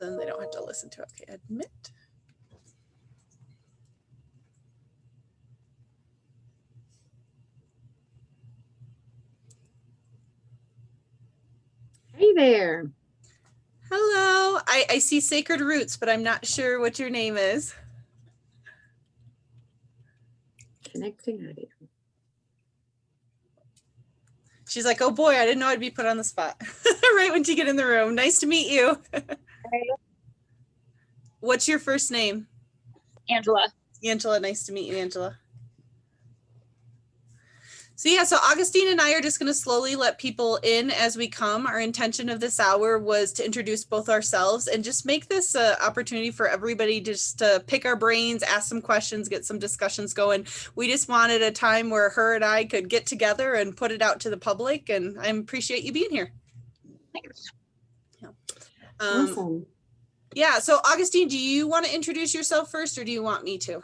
then they don't have to listen to it. Okay, admit. Hey there. Hello. I see Sacred Roots, but I'm not sure what your name is. Connecting audio. She's like, oh boy, I didn't know I'd be put on the spot right when you get in the room. Nice to meet you. What's your first name? Angela. Angela, nice to meet you, Angela. So yeah, so Augustine and I are just going to slowly let people in as we come. Our intention of this hour was to introduce both ourselves and just make this an opportunity for everybody just to pick our brains, ask some questions, get some discussions going. We just wanted a time where her and I could get together and put it out to the public, and I appreciate you being here. Thanks. Yeah. Awesome. Yeah, so Augustine, do you want to introduce yourself first, or do you want me to?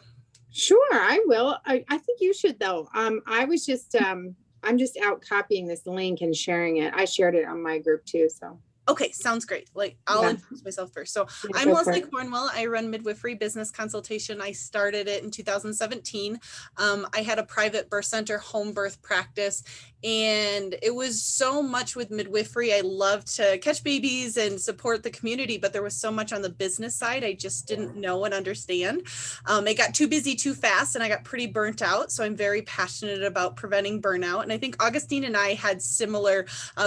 Sure, I will. I think you should though. I was just I'm just out copying this link and sharing it. I shared it on my group too. So Okay, sounds great. Like I'll introduce myself first. So Yeah, I'm go Leslie for it. Cornwell. I run Midwifery Business Consultation. I started it in 2017. I had a private birth center home birth practice, and it was so much with midwifery. I loved to catch babies and support the community, but there was so much on the business side I just didn't know and understand. It got too busy too fast, and I got pretty burnt out. So I'm very passionate about preventing burnout. And I think Augustine and I had similar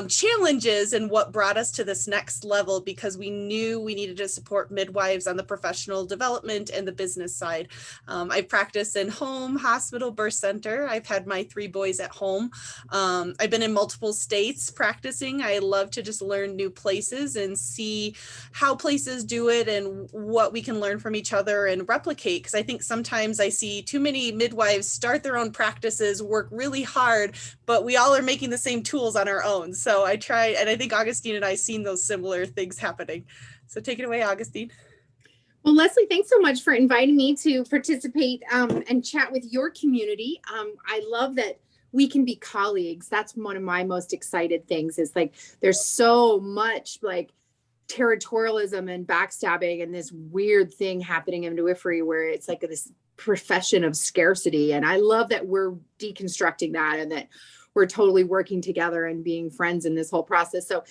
challenges and what brought us to this next level, because we knew we needed to support midwives on the professional development and the business side. I practice in home, hospital, birth center. I've had my 3 boys at home. I've been in multiple states practicing. I love to just learn new places and see how places do it and what we can learn from each other and replicate. Because I think sometimes I see too many midwives start their own practices, work really hard, but we all are making the same tools on our own. So I try, and I think Augustine and I seen those similar things happening. So take it away, Augustine. Well, Leslie, thanks so much for inviting me to participate and chat with your community. I love that we can be colleagues. That's one of my most excited things, is like there's so much like territorialism and backstabbing and this weird thing happening in midwifery where it's like this profession of scarcity. And I love that we're deconstructing that and that we're totally working together and being friends in this whole process. So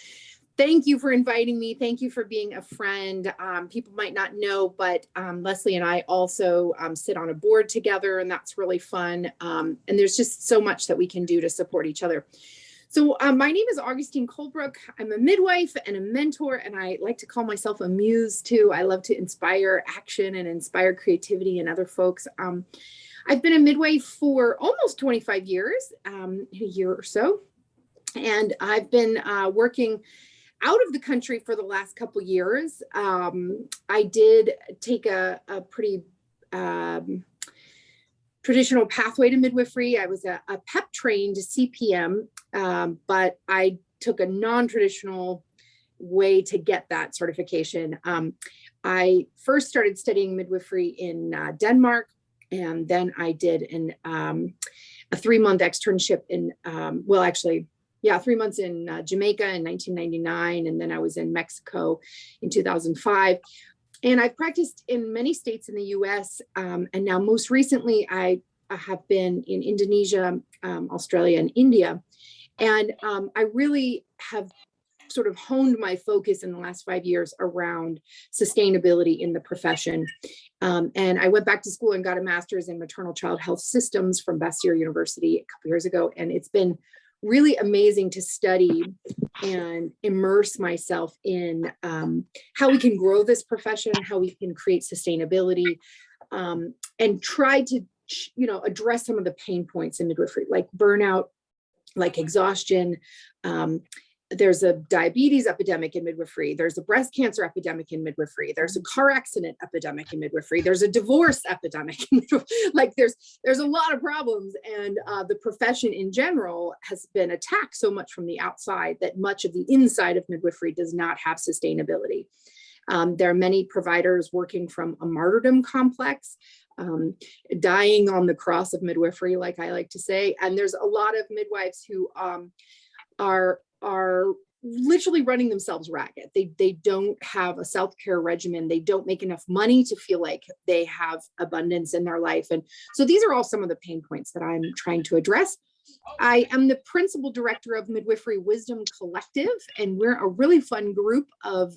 thank you for inviting me. Thank you for being a friend. People might not know, but Leslie and I also sit on a board together, and that's really fun. And there's just so much that we can do to support each other. So my name is Augustine Colebrook. I'm a midwife and a mentor, and I like to call myself a muse too. I love to inspire action and inspire creativity in other folks. I've been a midwife for almost 25 years, a year or so. And I've been working out of the country for the last couple of years. I did take a pretty traditional pathway to midwifery. I was a PEP trained CPM, but I took a non-traditional way to get that certification. I first started studying midwifery in Denmark, and then I did a 3-month externship in, 3 months in Jamaica in 1999, and then I was in Mexico in 2005. And I've practiced in many states in the US, and now most recently I have been in Indonesia, Australia, and India. And I really have sort of honed my focus in the last 5 years around sustainability in the profession. And I went back to school and got a master's in maternal child health systems from Bastyr University a couple years ago. And it's been really amazing to study and immerse myself in how we can grow this profession, how we can create sustainability, and try to, address some of the pain points in midwifery, like burnout, like exhaustion. There's a diabetes epidemic in midwifery. There's a breast cancer epidemic in midwifery. There's a car accident epidemic in midwifery. There's a divorce epidemic. Like there's a lot of problems, and the profession in general has been attacked so much from the outside that much of the inside of midwifery does not have sustainability. There are many providers working from a martyrdom complex, dying on the cross of midwifery, like I like to say. And there's a lot of midwives who are literally running themselves ragged. They don't have a self-care regimen. They don't make enough money to feel like they have abundance in their life. And so these are all some of the pain points that I'm trying to address. I am the principal director of Midwifery Wisdom Collective, and we're a really fun group of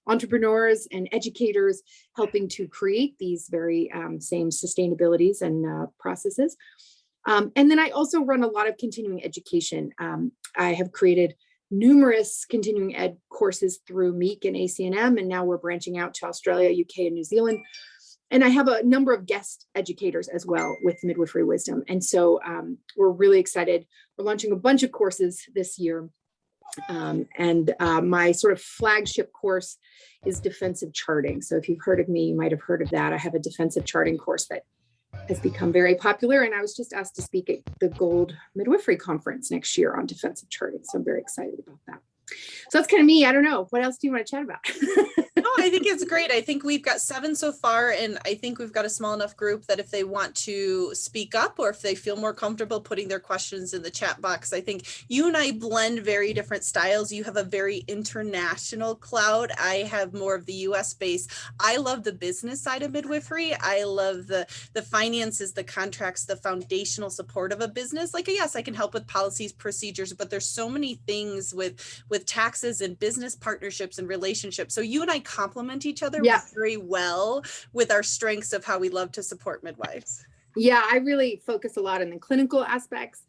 entrepreneurs and educators helping to create these very same sustainabilities and processes. And then I also run a lot of continuing education. I have created numerous continuing ed courses through MEEK and ACNM, and now we're branching out to Australia, UK, and New Zealand. And I have a number of guest educators as well with Midwifery Wisdom. And so we're really excited. We're launching a bunch of courses this year. And my sort of flagship course is defensive charting. So if you've heard of me, you might have heard of that. I have a defensive charting course that has become very popular. And I was just asked to speak at the Gold Midwifery Conference next year on defensive charting. So I'm very excited about that. So that's kind of me. I don't know. What else do you want to chat about? Oh, I think it's great. I think we've got 7 so far, and I think we've got a small enough group that if they want to speak up or if they feel more comfortable putting their questions in the chat box, I think you and I blend very different styles. You have a very international cloud. I have more of the US base. I love the business side of midwifery. I love the finances, the contracts, the foundational support of a business. Like, yes, I can help with policies, procedures, but there's so many things with taxes and business partnerships and relationships. So you and I complement each other very well with our strengths of how we love to support midwives. Yeah, I really focus a lot on the clinical aspects,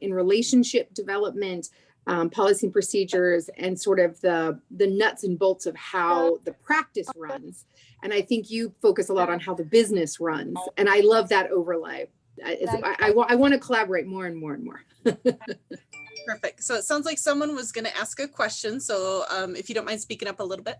in relationship development, policy and procedures, and sort of the nuts and bolts of how the practice runs. And I think you focus a lot on how the business runs. And I love that overlay. I want to collaborate more and more and more. Perfect. So it sounds like someone was going to ask a question. So if you don't mind speaking up a little bit.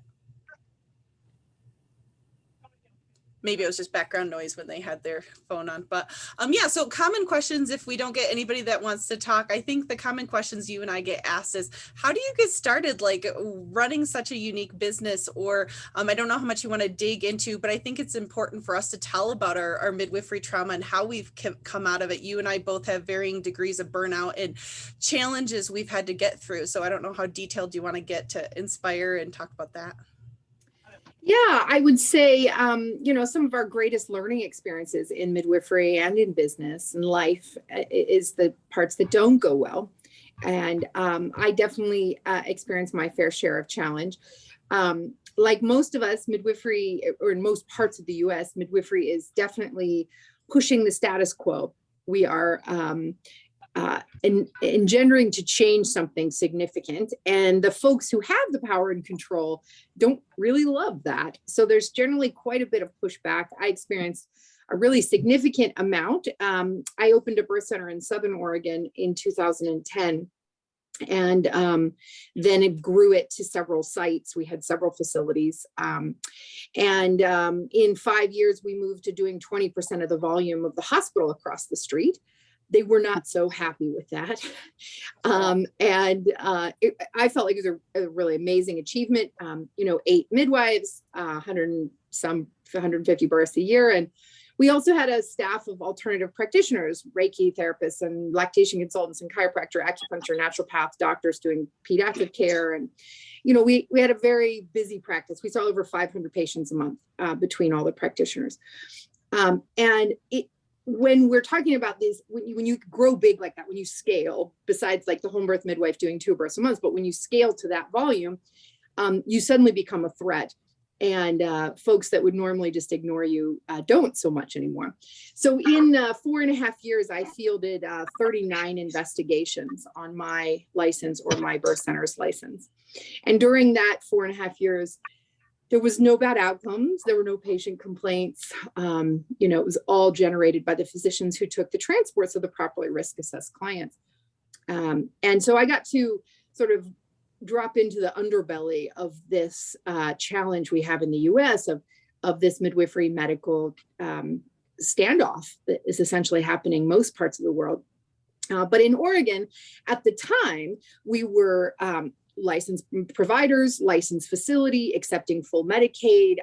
Maybe it was just background noise when they had their phone on, but yeah, so common questions, if we don't get anybody that wants to talk, I think the common questions you and I get asked is, how do you get started like running such a unique business? Or I don't know how much you want to dig into, but I think it's important for us to tell about our midwifery trauma and how we've come out of it. You and I both have varying degrees of burnout and challenges we've had to get through. So I don't know how detailed you want to get to inspire and talk about that. Yeah, I would say, some of our greatest learning experiences in midwifery and in business and life is the parts that don't go well. And I definitely experienced my fair share of challenge. Like most of us, midwifery, or in most parts of the US, midwifery is definitely pushing the status quo. We are engendering to change something significant. And the folks who have the power and control don't really love that. So there's generally quite a bit of pushback. I experienced a really significant amount. I opened a birth center in Southern Oregon in 2010. And then it grew it to several sites. We had several facilities. In 5 years, we moved to doing 20% of the volume of the hospital across the street. They were not so happy with that. I felt like it was a really amazing achievement. 8 midwives, 150 births a year. And we also had a staff of alternative practitioners, Reiki therapists and lactation consultants and chiropractor, acupuncture, naturopath, doctors doing pediatric care. And, we had a very busy practice. We saw over 500 patients a month between all the practitioners. When we're talking about this, when you grow big like that, when you scale, besides like the home birth midwife doing 2 births a month, but when you scale to that volume, you suddenly become a threat. And folks that would normally just ignore you don't so much anymore. So in 4.5 years, I fielded 39 investigations on my license or my birth center's license. And during that 4.5 years, there was no bad outcomes. There were no patient complaints. It was all generated by the physicians who took the transports of the properly risk assessed clients. And so I got to sort of drop into the underbelly of this challenge we have in the US of this midwifery medical standoff that is essentially happening most parts of the world. But in Oregon, at the time, we were licensed providers, licensed facility, accepting full Medicaid,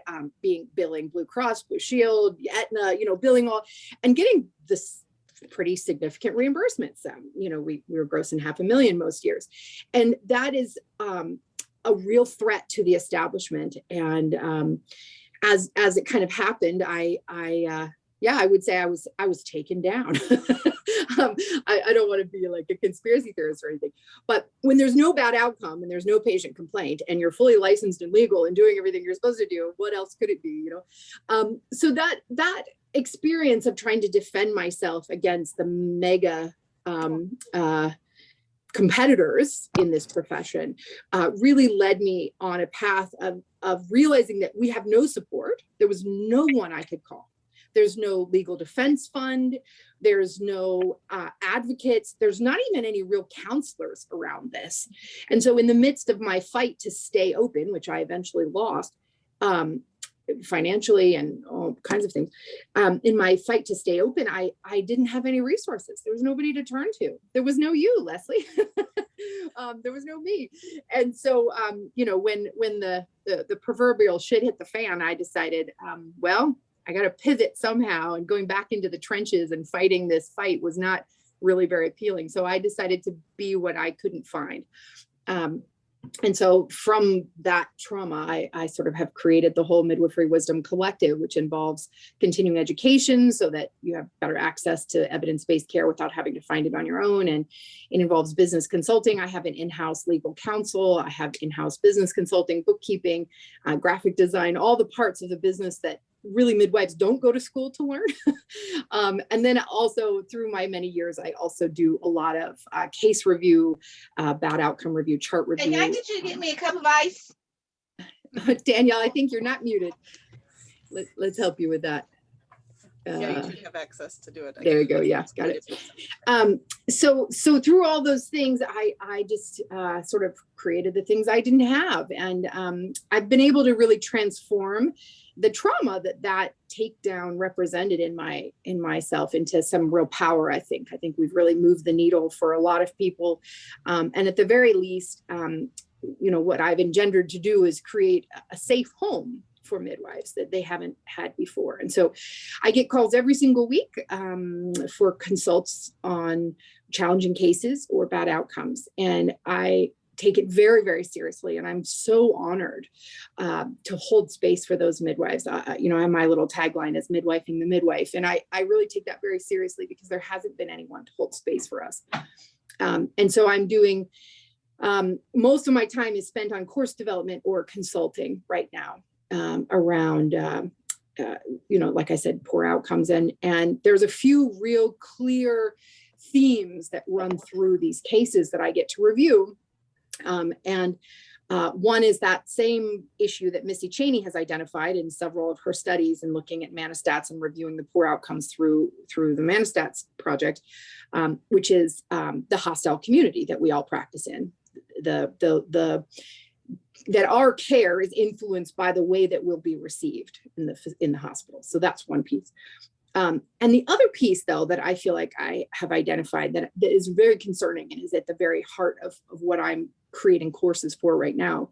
billing Blue Cross, Blue Shield, Aetna, billing all, and getting this pretty significant reimbursements. We were grossing $500,000 most years. And that is a real threat to the establishment. And as it kind of happened, I would say I was taken down. I don't want to be like a conspiracy theorist or anything, but when there's no bad outcome and there's no patient complaint and you're fully licensed and legal and doing everything you're supposed to do, what else could it be, So that experience of trying to defend myself against the mega competitors in this profession really led me on a path of realizing that we have no support. There was no one I could call. There's no legal defense fund. There's no advocates. There's not even any real counselors around this. And so in the midst of my fight to stay open, which I eventually lost financially and all kinds of things, in my fight to stay open, I didn't have any resources. There was nobody to turn to. There was no you, Leslie. There was no me. And so, when the proverbial shit hit the fan, I decided, well, I got to pivot somehow, and going back into the trenches and fighting this fight was not really very appealing. So I decided to be what I couldn't find. And so from that trauma, I sort of have created the whole Midwifery Wisdom Collective, which involves continuing education so that you have better access to evidence-based care without having to find it on your own. And it involves business consulting. I have an in-house legal counsel. I have in-house business consulting, bookkeeping, graphic design, all the parts of the business that really midwives don't go to school to learn. And then also through my many years, I also do a lot of case review, bad outcome review, chart review. Can I get you to get me a cup of ice? Danielle, I think you're not muted. Let's help you with that. Yeah, you should have access to do it. There you go. Yeah, got it. So through all those things, I just sort of created the things I didn't have. And I've been able to really transform the trauma that takedown represented in myself into some real power. I think we've really moved the needle for a lot of people. And at the very least, what I've engendered to do is create a safe home for midwives that they haven't had before. And so I get calls every single week for consults on challenging cases or bad outcomes. And I take it very, very seriously. And I'm so honored to hold space for those midwives. My little tagline is midwifing the midwife. And I really take that very seriously because there hasn't been anyone to hold space for us. And so I'm doing, most of my time is spent on course development or consulting right now around, like I said, poor outcomes. And there's a few real clear themes that run through these cases that I get to review. One is that same issue that Missy Cheney has identified in several of her studies and looking at Manistats and reviewing the poor outcomes through the Manistats project, which is the hostile community that we all practice in. That our care is influenced by the way that we'll be received in the hospital. So that's one piece. And the other piece, though, that I feel like I have identified that is very concerning and is at the very heart of what I'm creating courses for right now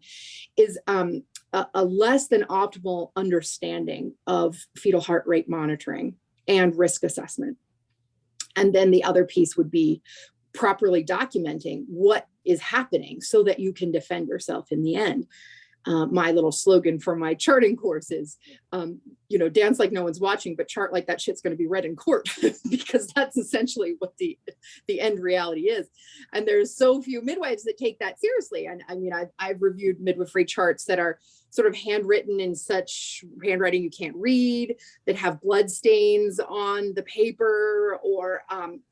is a less than optimal understanding of fetal heart rate monitoring and risk assessment. And then the other piece would be properly documenting what is happening so that you can defend yourself in the end. My little slogan for my charting course is, dance like no one's watching, but chart like that shit's going to be read in court, because that's essentially what the end reality is. And there's so few midwives that take that seriously. And I mean, I've reviewed midwifery charts that are sort of handwritten in such handwriting you can't read, that have blood stains on the paper, or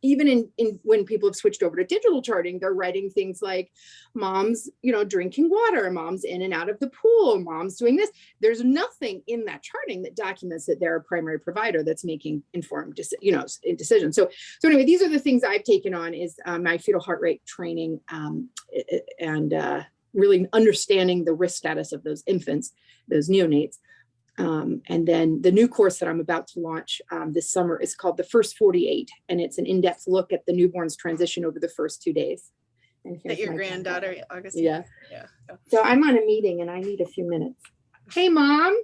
even in when people have switched over to digital charting, they're writing things like mom's, drinking water, mom's in and out of the pool, mom's doing this. There's nothing in that charting that documents that they're a primary provider that's making informed decisions. So anyway, these are the things I've taken on is my fetal heart rate training and really understanding the risk status of those infants, those neonates. And then the new course that I'm about to launch this summer is called The First 48. And it's an in-depth look at the newborn's transition over the first 2 days. That your granddaughter, Augustine? Yeah. So I'm on a meeting and I need a few minutes. Hey, Mom.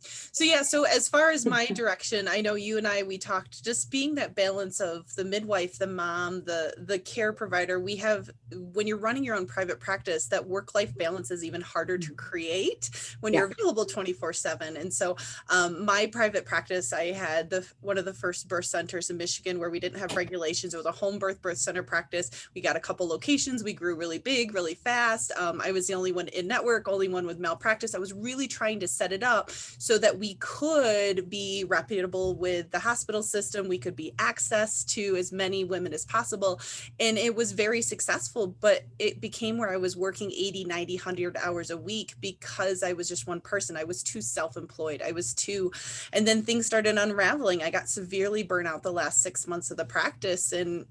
So yeah, so as far as my direction, I know you and we talked just being that balance of the midwife, the mom, the care provider. We have, when you're running your own private practice, that work-life balance is even harder to create when you're available 24/7. And so my private practice, I had one of the first birth centers in Michigan where we didn't have regulations. It was a home birth center practice. We got a couple locations. We grew really big, really fast. I was the only one in network, only one with malpractice. I was really trying to set it up so that we could be reputable with the hospital system. We could be access to as many women as possible. And it was very successful, but it became where I was working 80, 90, 100 hours a week because I was just one person. I was too self-employed. And then things started unraveling. I got severely burnt out the last 6 months of the practice. And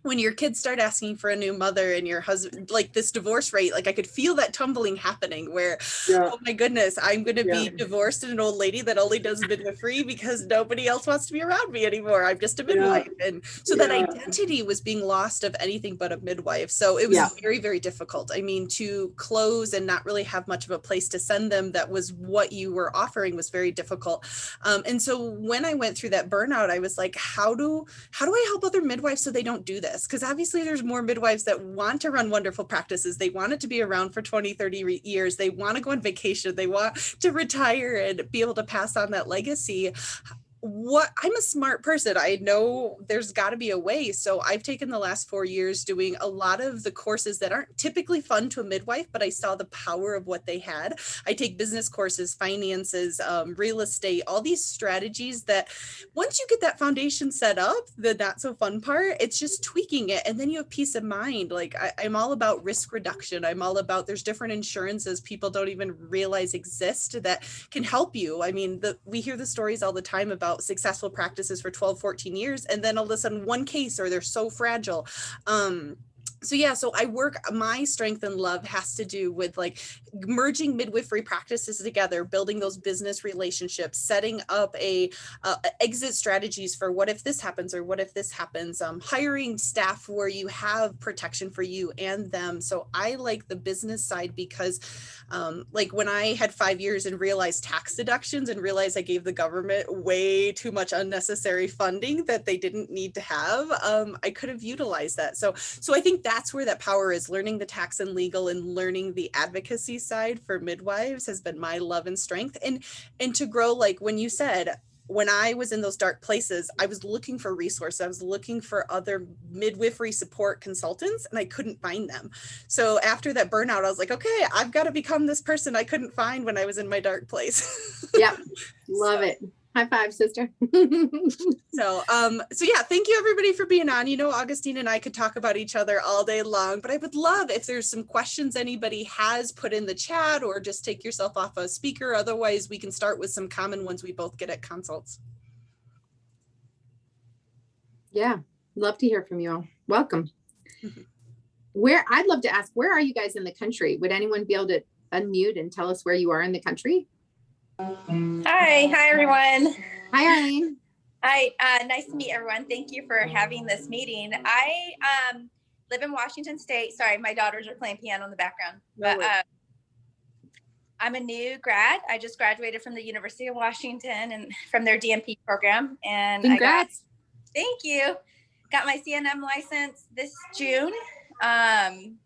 when your kids start asking for a new mother and your husband, like this divorce rate, like I could feel that tumbling happening where, oh my goodness, I'm going to be divorced and an old lady that only does midwifery because nobody else wants to be around me anymore. I'm just a midwife. And so that identity was being lost of anything but a midwife. So it was very, very difficult. I mean, to close and not really have much of a place to send them, that was what you were offering, was very difficult. And so when I went through that burnout, I was like, how do I help other midwives so they don't do this? Because obviously there's more midwives that want to run wonderful practices. They want it to be around for 20, 30 years. They want to go on vacation. They want to retire and be able to pass on that legacy. I'm a smart person. I know there's got to be a way. So I've taken the last 4 years doing a lot of the courses that aren't typically fun to a midwife, but I saw the power of what they had. I take business courses, finances, real estate, all these strategies that once you get that foundation set up, the not so fun part, it's just tweaking it. And then you have peace of mind. Like I'm all about risk reduction. I'm all about, there's different insurances people don't even realize exist that can help you. I mean, we hear the stories all the time about successful practices for 12, 14 years, and then all of a sudden one case, or they're so fragile. So my strength and love has to do with like merging midwifery practices together, building those business relationships, setting up exit strategies for what if this happens or what if this happens, hiring staff where you have protection for you and them. So I like the business side because like when I had 5 years and realized tax deductions and realized I gave the government way too much unnecessary funding that they didn't need to have, I could have utilized that. So I think that's where that power is. Learning the tax and legal and learning the advocacy side for midwives has been my love and strength. And to grow, like when you said, when I was in those dark places, I was looking for resources. I was looking for other midwifery support consultants and I couldn't find them. So after that burnout, I was like, okay, I've got to become this person I couldn't find when I was in my dark place. Yep. Love it. High five, sister. So yeah, thank you everybody for being on. You know, Augustine and I could talk about each other all day long, but I would love if there's some questions anybody has, put in the chat, or just take yourself off a speaker. Otherwise, we can start with some common ones we both get at consults. Yeah, love to hear from you all. Welcome. I'd love to ask, where are you guys in the country? Would anyone be able to unmute and tell us where you are in the country? Hi everyone. Hi, Arlene. Hi, nice to meet everyone. Thank you for having this meeting. I live in Washington State. Sorry, my daughters are playing piano in the background. But I'm a new grad. I just graduated from the University of Washington and from their DMP program. And congrats. Thank you. Got my CNM license this June. And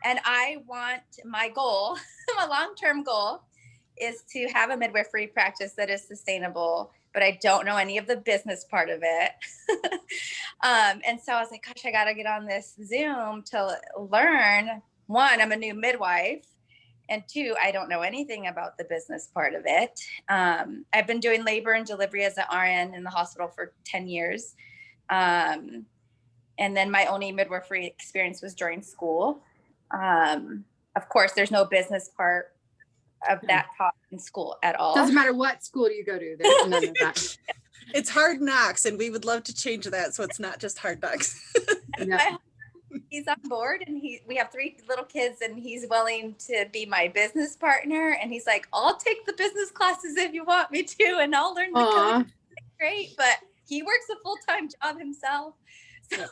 my goal, my long-term goal, is to have a midwifery practice that is sustainable, but I don't know any of the business part of it. And so I was like, gosh, I got to get on this Zoom to learn. One, I'm a new midwife. And two, I don't know anything about the business part of it. I've been doing labor and delivery as an RN in the hospital for 10 years. And then my only midwifery experience was during school. Of course, there's no business part of that taught in school at all. Doesn't matter what school you go to. There's none of that. It's hard knocks, and we would love to change that so it's not just hard knocks. Yeah. He's on board, and we have 3 little kids, and he's willing to be my business partner. And he's like, I'll take the business classes if you want me to, and I'll learn the code. Great, but he works a full-time job himself. So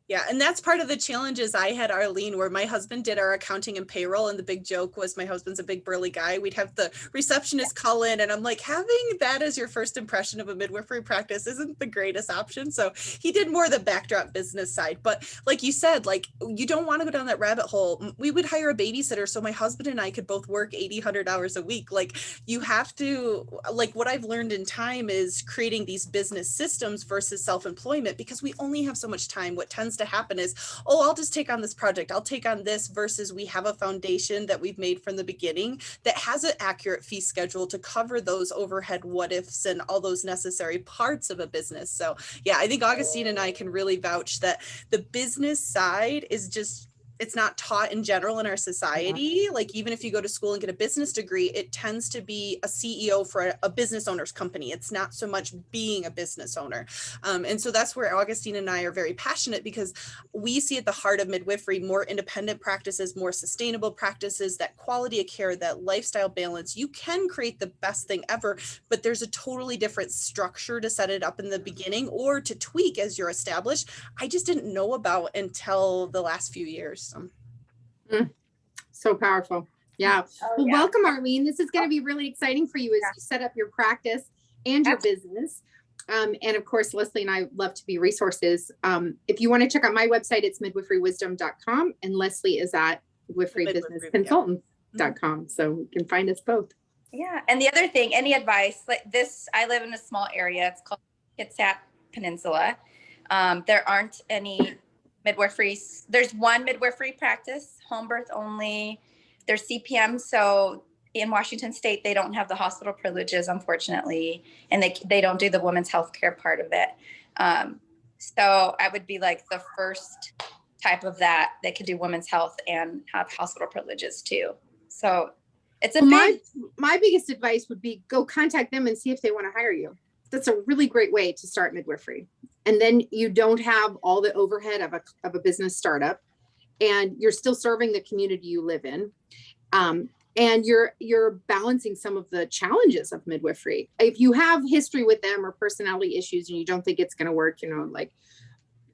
Yeah, and that's part of the challenges I had, Arlene, where my husband did our accounting and payroll, and the big joke was my husband's a big burly guy. We'd have the receptionist call in, and I'm like, having that as your first impression of a midwifery practice isn't the greatest option. So he did more the backdrop business side. But like you said, like you don't want to go down that rabbit hole. We would hire a babysitter so my husband and I could both work 80, 100 hours a week. Like you have to, like what I've learned in time is creating these business systems versus self-employment, because we only have so much time. What tends to happen is, oh, I'll just take on this project, I'll take on this, versus we have a foundation that we've made from the beginning that has an accurate fee schedule to cover those overhead what ifs and all those necessary parts of a business. So yeah, I think Augustine and I can really vouch that the business side is just, it's not taught in general in our society. Like even if you go to school and get a business degree, it tends to be a CEO for a business owner's company. It's not so much being a business owner. And so that's where Augustine and I are very passionate, because we see at the heart of midwifery more independent practices, more sustainable practices, that quality of care, that lifestyle balance. You can create the best thing ever, but there's a totally different structure to set it up in the beginning or to tweak as you're established. I just didn't know about until the last few years. So powerful. Yeah. Oh, Well, yeah. welcome, Arlene. This is going to be really exciting for you as you set up your practice and your business. And of course, Leslie and I love to be resources. If you want to check out my website, it's midwiferywisdom.com, and Leslie is at midwiferybusinessconsultant.com. So you can find us both. Yeah. And the other thing, any advice like this, I live in a small area. It's called Kitsap Peninsula. There aren't any midwifery. There's one midwifery practice, home birth only. There's CPM. So in Washington State, they don't have the hospital privileges, unfortunately, and they don't do the women's health care part of it. So I would be like the first type of that could do women's health and have hospital privileges too. So it's a my biggest advice would be go contact them and see if they want to hire you. That's a really great way to start midwifery. And then you don't have all the overhead of a business startup, and you're still serving the community you live in. And you're balancing some of the challenges of midwifery. If you have history with them or personality issues and you don't think it's going to work, like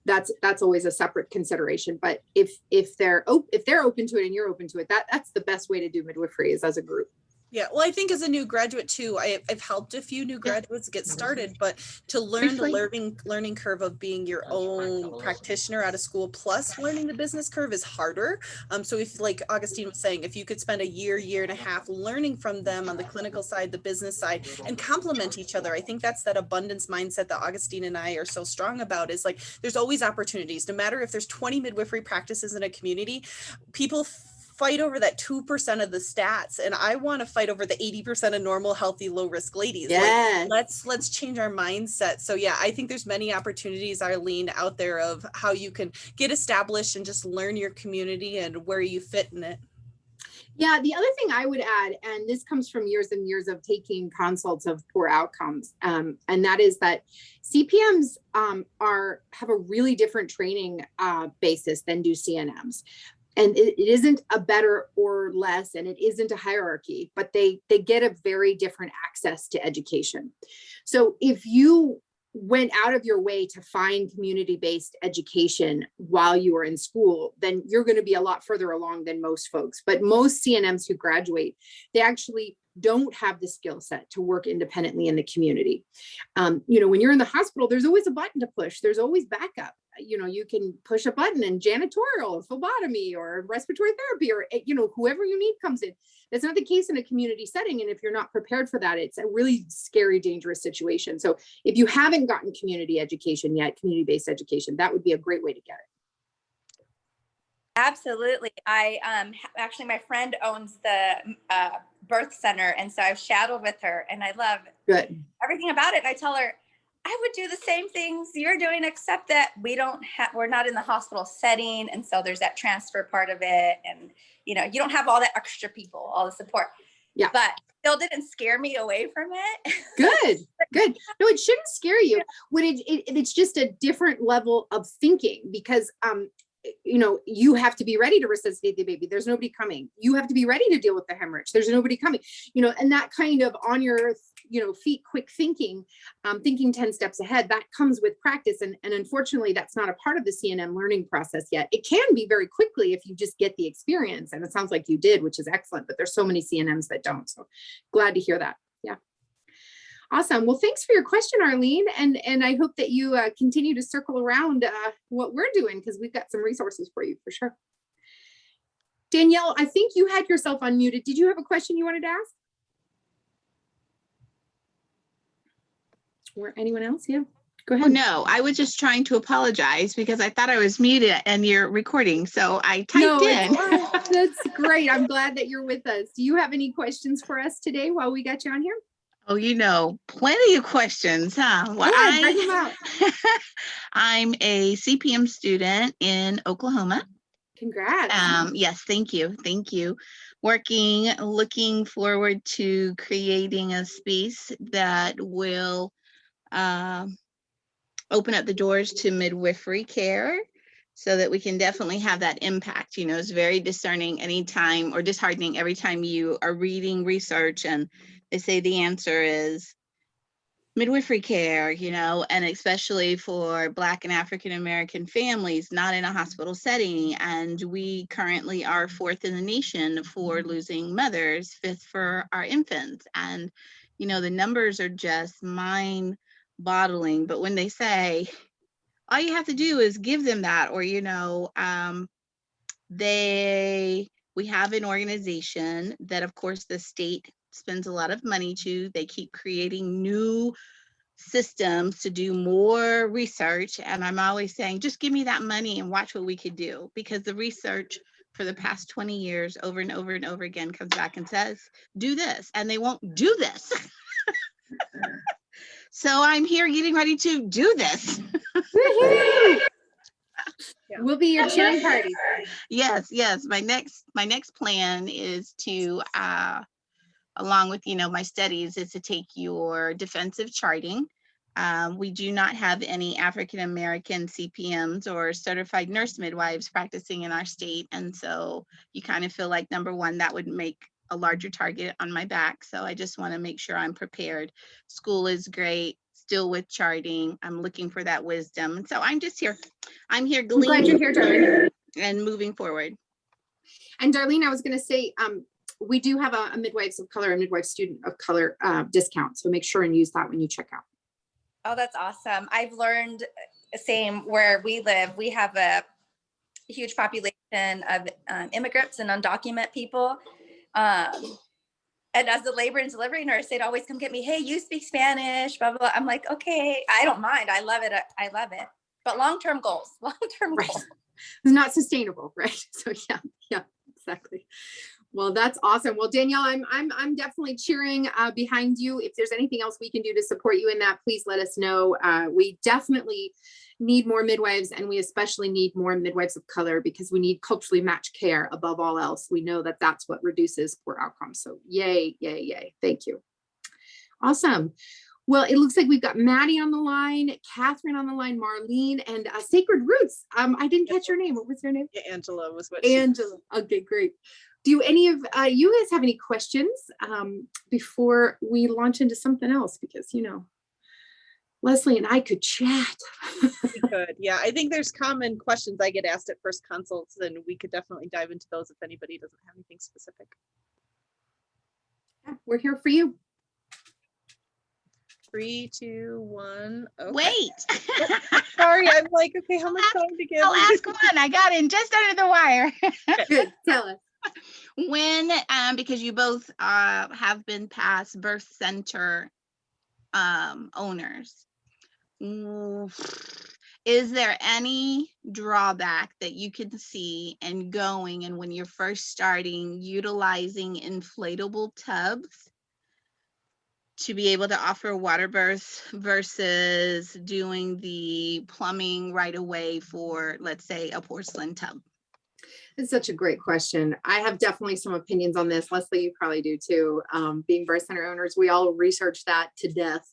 that's always a separate consideration. But if they're open to it and you're open to it, that's the best way to do midwifery, is as a group. Yeah, well, I think as a new graduate too, I've helped a few new graduates get started, but to learn the learning curve of being your own practitioner out of school, plus learning the business curve, is harder. So if, like Augustine was saying, if you could spend a year and a half learning from them on the clinical side, the business side, and complement each other, I think that's that abundance mindset that Augustine and I are so strong about. Is like, there's always opportunities. No matter if there's 20 midwifery practices in a community, people fight over that 2% of the stats, and I want to fight over the 80% of normal, healthy, low risk ladies. Yes. Like, let's change our mindset. So yeah, I think there's many opportunities, Arlene, out there of how you can get established and just learn your community and where you fit in it. Yeah, the other thing I would add, and this comes from years and years of taking consults of poor outcomes, and that is that CPMs have a really different training basis than do CNMs. And it isn't a better or less, and it isn't a hierarchy, but they get a very different access to education. So if you went out of your way to find community-based education while you were in school, then you're going to be a lot further along than most folks. But most CNMs who graduate, they actually don't have the skill set to work independently in the community. When you're in the hospital, there's always a button to push. There's always backup. You can push a button and janitorial or phlebotomy or respiratory therapy or, whoever you need comes in. That's not the case in a community setting. And if you're not prepared for that, it's a really scary, dangerous situation. So if you haven't gotten community education yet, community-based education, that would be a great way to get it. Absolutely. I actually, my friend owns the birth center, and so I've shadowed with her, and I love everything about it. And I tell her, I would do the same things you're doing, except that we're not in the hospital setting, and so there's that transfer part of it, and you don't have all that extra people, all the support. Yeah, but still didn't scare me away from it. Good. No, it shouldn't scare you. When it's just a different level of thinking, because you have to be ready to resuscitate the baby. There's nobody coming. You have to be ready to deal with the hemorrhage. There's nobody coming, and that kind of on your feet quick thinking, thinking 10 steps ahead, that comes with practice. And unfortunately, that's not a part of the CNM learning process yet. It can be very quickly if you just get the experience. And it sounds like you did, which is excellent, but there's so many CNMs that don't. So glad to hear that. Yeah. Awesome. Well, thanks for your question, Arlene. And I hope that you continue to circle around what we're doing, because we've got some resources for you for sure. Danielle, I think you had yourself unmuted. Did you have a question you wanted to ask? Or anyone else? Yeah, go ahead. Oh, no, I was just trying to apologize because I thought I was muted and you're recording. So I typed in. That's great. I'm glad that you're with us. Do you have any questions for us today while we got you on here? Oh, plenty of questions, huh? Well, Bring them out. I'm a CPM student in Oklahoma. Congrats. Yes, thank you. Thank you. Looking forward to creating a space that will open up the doors to midwifery care so that we can definitely have that impact. It's very discerning anytime, or disheartening every time you are reading research and they say the answer is midwifery care, and especially for Black and African American families, not in a hospital setting. And we currently are 4th in the nation for losing mothers, 5th for our infants. And, the numbers are just mind-boggling. But when they say, all you have to do is give them that, or, we have an organization that, of course, the state spends a lot of money to. They keep creating new systems to do more research. And I'm always saying, just give me that money and watch what we could do. Because the research for the past 20 years over and over and over again comes back and says, do this. And they won't do this. So I'm here getting ready to do this. We'll be your cheering party. Yes. My next plan is to, along with, my studies, is to take your defensive charting. We do not have any African American CPMs or certified nurse midwives practicing in our state. And so you kind of feel like, number one, that would make a larger target on my back. So I just want to make sure I'm prepared. School is great, still with charting. I'm looking for that wisdom. And so I'm just here. I'm here gleaning. I'm glad you're here, Darlene. And moving forward. And Darlene, I was going to say, we do have a midwives of color, a midwife student of color discount. So make sure and use that when you check out. Oh, that's awesome. I've learned same where we live. We have a huge population of immigrants and undocumented people. And as a labor and delivery nurse, they'd always come get me. Hey, you speak Spanish, blah, blah, blah. I'm like, okay, I don't mind. I love it. I love it. But long-term goals, Right. It's not sustainable, right? So yeah, exactly. Well, that's awesome. Well, Danielle, I'm definitely cheering behind you. If there's anything else we can do to support you in that, please let us know. We definitely need more midwives, and we especially need more midwives of color, because we need culturally matched care above all else. We know that that's what reduces poor outcomes. So yay, yay, yay. Thank you. Awesome. Well, it looks like we've got Maddie on the line, Catherine on the line, Marlene, and Sacred Roots. I didn't catch your name. What was your name? Yeah, Angela was what. Angela. Okay, great. Do any of you guys have any questions before we launch into something else? Because, Leslie and I could chat. We could, yeah. I think there's common questions I get asked at first consults, and we could definitely dive into those if anybody doesn't have anything specific. Yeah, we're here for you. 3, 2, 1. Okay. Wait. Sorry, I'm like, okay, how much time to give? I'll ask one. I got in just under the wire. Good. Tell us. When, because you both have been past birth center owners, is there any drawback that you can see in going, and when you're first starting, utilizing inflatable tubs to be able to offer water births versus doing the plumbing right away for, let's say, a porcelain tub? It's such a great question. I have definitely some opinions on this. Leslie, you probably do too. Being birth center owners, we all research that to death.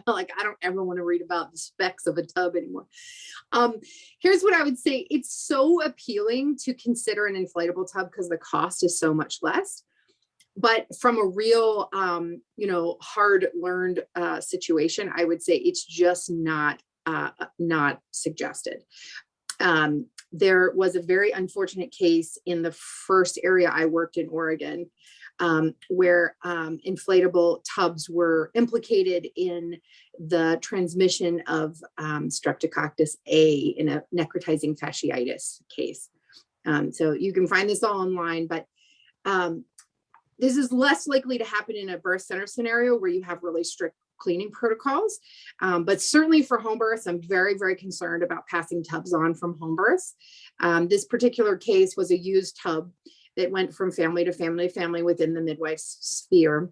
Like, I don't ever want to read about the specs of a tub anymore. Here's what I would say. It's so appealing to consider an inflatable tub because the cost is so much less. but from a real, hard learned situation, I would say it's just not suggested. There was a very unfortunate case in the first area I worked in Oregon, where inflatable tubs were implicated in the transmission of Streptococcus A in a necrotizing fasciitis case. So you can find this all online, but this is less likely to happen in a birth center scenario where you have really strict cleaning protocols. But certainly for home births, I'm very, very concerned about passing tubs on from home births. This particular case was a used tub that went from family to family to family within the midwife's sphere.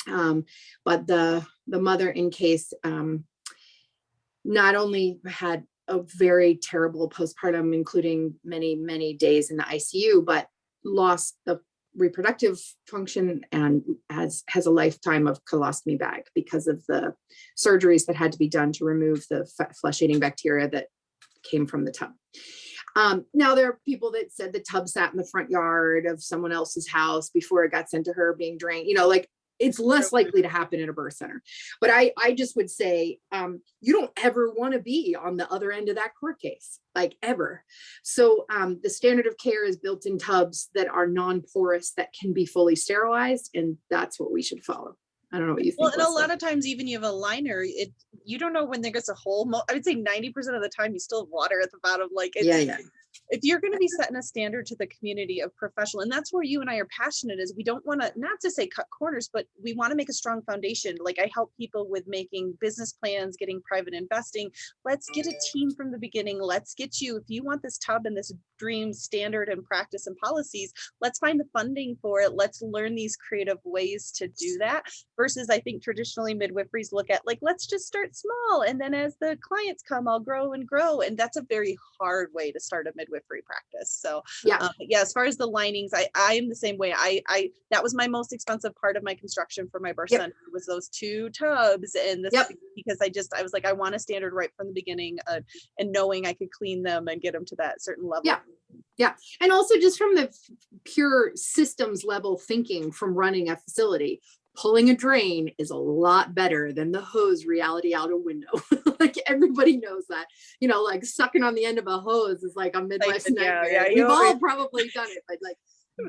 But the mother in case not only had a very terrible postpartum, including many, many days in the ICU, but lost the reproductive function and has a lifetime of colostomy bag because of the surgeries that had to be done to remove the flesh-eating bacteria that came from the tub. Now there are people that said the tub sat in the front yard of someone else's house before it got sent to her being drained, like it's less likely to happen in a birth center. But I just would say, you don't ever want to be on the other end of that court case, like ever. So the standard of care is built in tubs that are non-porous, that can be fully sterilized. And that's what we should follow. I don't know what you think. Well, and Leslie. a lot of times, even you have a liner, you don't know when there gets a hole. I would say 90% of the time you still have water at the bottom. Like Yeah. If you're going to be setting a standard to the community of professional, and that's where you and I are passionate, is we don't want to, not to say cut corners, but we want to make a strong foundation. Like I help people with making business plans, getting private investing. Let's get a team from the beginning. Let's get you, if you want this tub and this dream standard and practice and policies, let's find the funding for it. Let's learn these creative ways to do that, versus I think traditionally midwiferys look at like, let's just start small. And then as the clients come, I'll grow and grow. And that's a very hard way to start a midwifery practice. So yeah, as far as the linings, I am the same way. I that was my most expensive part of my construction for my birth center, was those 2 tubs. And this because I was like, I want a standard right from the beginning, and knowing I could clean them and get them to that certain level. Yeah. And also just from the pure systems level thinking from running a facility, pulling a drain is a lot better than the hose reality out a window. Like everybody knows that, like sucking on the end of a hose is like a midwife's nightmare. Yeah, we've all probably done it, but like,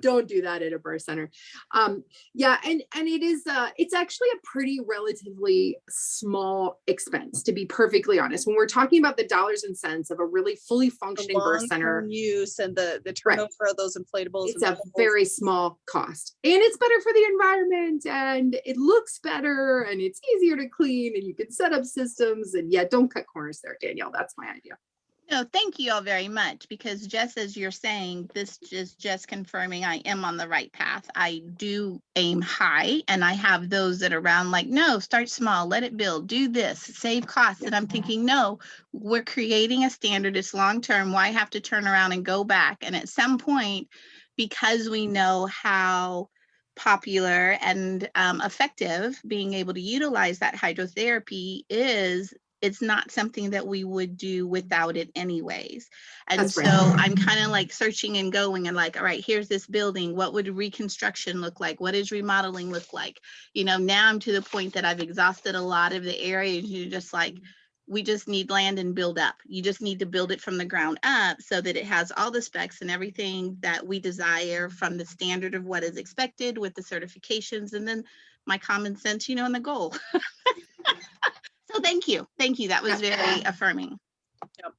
don't do that at a birth center. And it is, it's actually a pretty relatively small expense, to be perfectly honest. When we're talking about the dollars and cents of a really fully functioning birth center use and the turnover of those inflatables, it's a very small cost, and it's better for the environment, and it looks better, and it's easier to clean, and you can set up systems. And don't cut corners there, Danielle. That's my idea. No, thank you all very much, because just as you're saying, this is just confirming I am on the right path. I do aim high, and I have those that are around like, no, start small, let it build, do this, save costs. And I'm thinking, no, we're creating a standard. It's long-term. Why have to turn around and go back? And at some point, because we know how popular and effective being able to utilize that hydrotherapy is, it's not something that we would do without it anyways. And That's so right. I'm kind of like searching and going and like, all right, here's this building. What would reconstruction look like? What does remodeling look like? Now I'm to the point that I've exhausted a lot of the areas. You're just like, we just need land and build up. You just need to build it from the ground up so that it has all the specs and everything that we desire from the standard of what is expected with the certifications, and then my common sense, and the goal. So thank you. That was very affirming.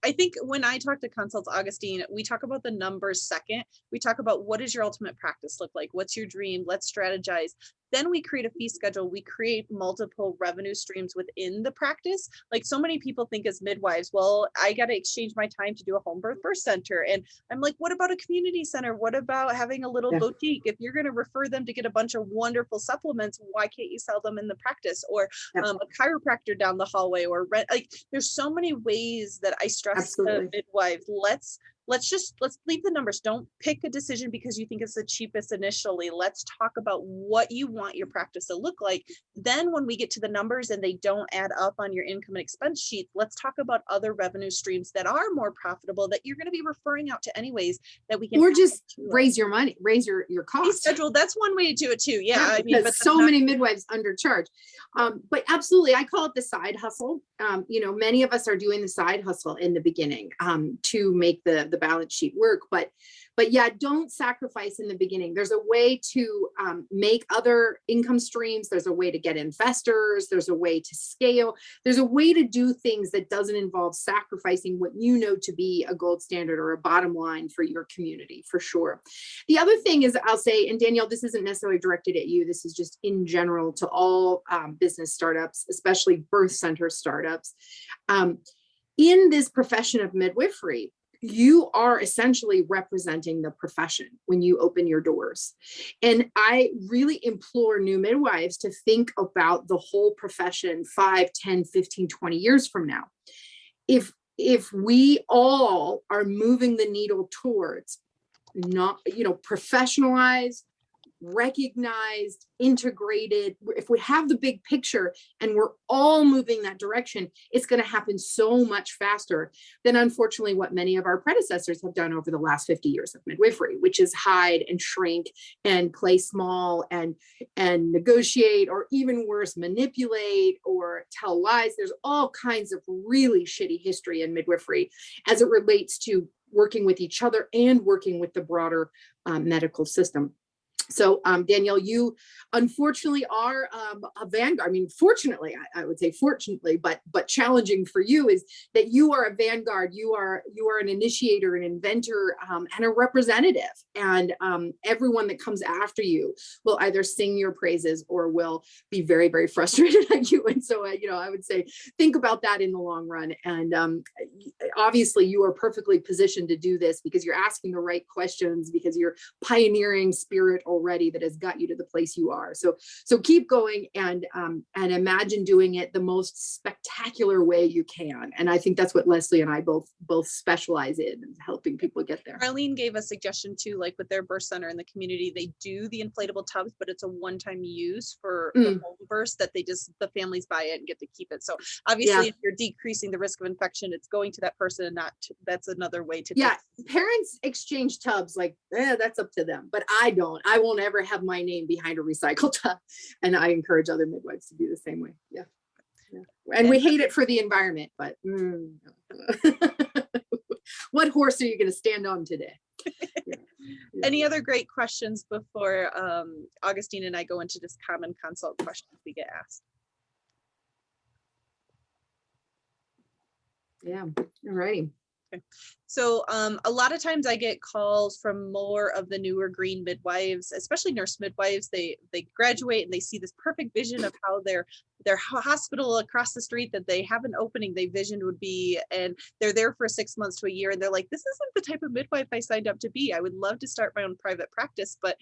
I think when I talk to consults, Augustine, we talk about the numbers second. We talk about what does your ultimate practice look like? What's your dream? Let's strategize. Then we create a fee schedule. We create multiple revenue streams within the practice. Like so many people think as midwives, well, I got to exchange my time to do a home birth center. And I'm like, what about a community center? What about having a little boutique? If you're going to refer them to get a bunch of wonderful supplements, why can't you sell them in the practice? Or a chiropractor down the hallway, or rent? Like there's so many ways that I stress to midwives, let's let's leave the numbers. Don't pick a decision because you think it's the cheapest initially. Let's talk about what you want your practice to look like. Then when we get to the numbers and they don't add up on your income and expense sheet, let's talk about other revenue streams that are more profitable that you're going to be referring out to anyways, that we can, or just raise your money, raise your cost schedule. That's one way to do it too. Yeah, I mean, because but so many midwives undercharge. But absolutely, I call it the side hustle. You know, many of us are doing the side hustle in the beginning to make the balance sheet work. But yeah, don't sacrifice in the beginning. There's a way to make other income streams. There's a way to get investors. There's a way to scale. There's a way to do things that doesn't involve sacrificing what you know to be a gold standard or a bottom line for your community, for sure. The other thing is, I'll say, and Danielle, this isn't necessarily directed at you. This is just in general to all business startups, especially birth center startups. In this profession of midwifery, you are essentially representing the profession when you open your doors. And I really implore new midwives to think about the whole profession 5, 10, 15, 20 years from now. If we all are moving the needle towards not, you know, professionalized, recognized, integrated, if we have the big picture and we're all moving that direction, it's going to happen so much faster than unfortunately what many of our predecessors have done over the last 50 years of midwifery, which is hide and shrink and play small and negotiate, or even worse, manipulate or tell lies. There's all kinds of really shitty history in midwifery as it relates to working with each other and working with the broader medical system. So Danielle, you unfortunately are a vanguard. I mean, fortunately, I would say fortunately, but challenging for you is that you are a vanguard. You are an initiator, an inventor, and a representative. And everyone that comes after you will either sing your praises or will be very, very frustrated at you. And so, you know, I would say think about that in the long run. And obviously, you are perfectly positioned to do this because you're asking the right questions, because you're pioneering spirit already that has got you to the place you are. So keep going and imagine doing it the most spectacular way you can. And I think that's what Leslie and I both specialize in, helping people get there. Arlene gave a suggestion too, like with their birth center in the community, they do the inflatable tubs, but it's a one-time use for home births that the families buy it and get to keep it. So obviously, if you're decreasing the risk of infection, it's going to that person and not that's another way to. Yeah, parents exchange tubs, like that's up to them, but I won't ever have my name behind a recycled tub. And I encourage other midwives to do the same way. Yeah. And we hate it for the environment, but what horse are you going to stand on today? Any other great questions before Augustine and I go into just common consult questions we get asked? Yeah. All righty. Okay. So a lot of times I get calls from more of the newer green midwives, especially nurse midwives. They graduate and they see this perfect vision of how their hospital across the street that they have an opening they visioned would be, and they're there for 6 months to a year, and they're like, this isn't the type of midwife I signed up to be. I would love to start my own private practice, but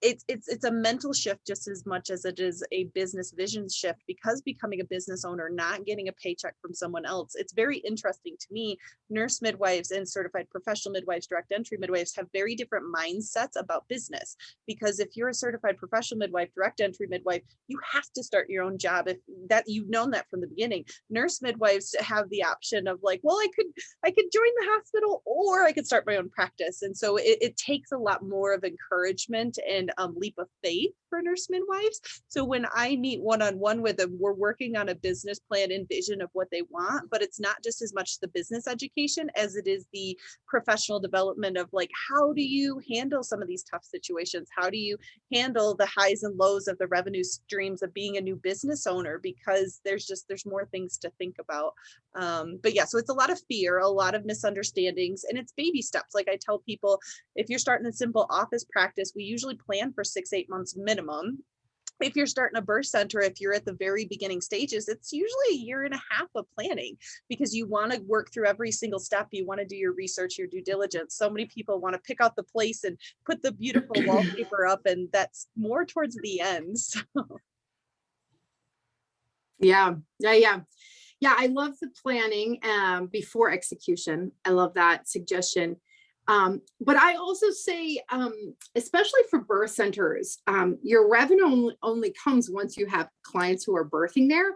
it's a mental shift just as much as it is a business vision shift, because becoming a business owner, not getting a paycheck from someone else, it's very interesting to me. Nurse midwives and certified professional midwives, direct entry midwives have very different mindsets about business, because if you're a certified professional midwife, direct entry midwife, you have to start your own job. If that, you've known that from the beginning. Nurse midwives have the option of like, well, I could join the hospital or I could start my own practice. And so it takes a lot more of encouragement and leap of faith for nurse midwives. So when I meet one-on-one with them, we're working on a business plan and vision of what they want, but it's not just as much the business education as it is the professional development of like, how do you handle some of these tough situations? How do you handle the highs and lows of the revenue streams of being a new business owner? Because there's more things to think about. But yeah, so it's a lot of fear, a lot of misunderstandings, and it's baby steps. Like I tell people, if you're starting a simple office practice, we usually plan for 6-8 months minimum. If you're starting a birth center, if you're at the very beginning stages, it's usually 1.5 years of planning, because you want to work through every single step. You want to do your research, your due diligence. So many people want to pick out the place and put the beautiful wallpaper up, and that's more towards the end. So. Yeah. I love the planning before execution. I love that suggestion. But I also say, especially for birth centers, your revenue only comes once you have clients who are birthing there.